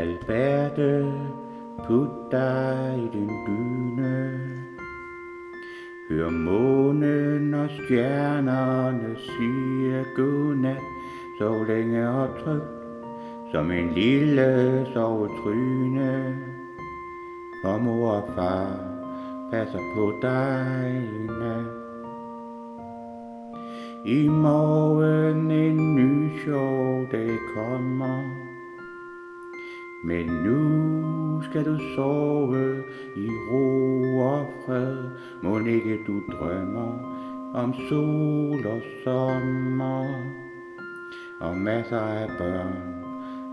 Alberte, put dig i din dyne. Hør månen og stjernerne sige godnat, sov længe og trygt, som en lille sovetryne. For mor og far passer på dig i nat. I morgen en ny sjov dag kommer, men nu skal du sove i ro og fred. Mon ikke du drømmer om sol og sommer, og masser af børn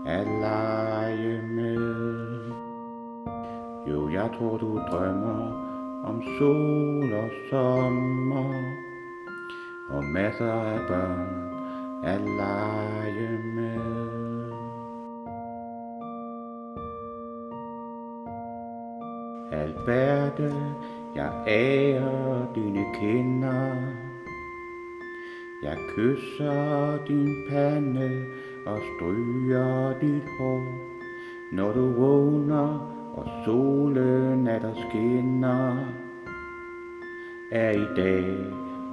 at lege med. Jo, jeg tror du drømmer om sol og sommer, og masser af børn at lege med. Alberte, jeg ærer dine kinder. Jeg kysser din pande og stryger dit hår. Når du vågner og solen der skinner, er i dag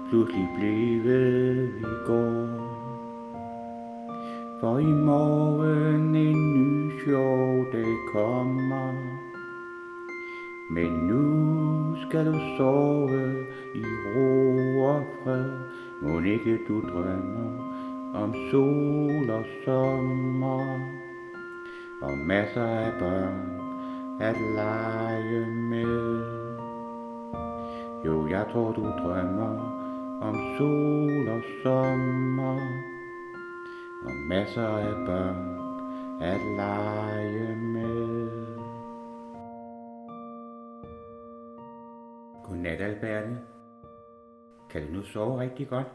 pludselig blevet i går. For i morgen en ny sjov dag kommer, men nu skal du sove i ro og fred. Mon ikke du drømmer om sol og sommer, og masser af børn at lege med. Jo, jeg tror du drømmer om sol og sommer, og masser af børn at lege med. Godnat, Alberte. Kan du nu sove rigtig godt?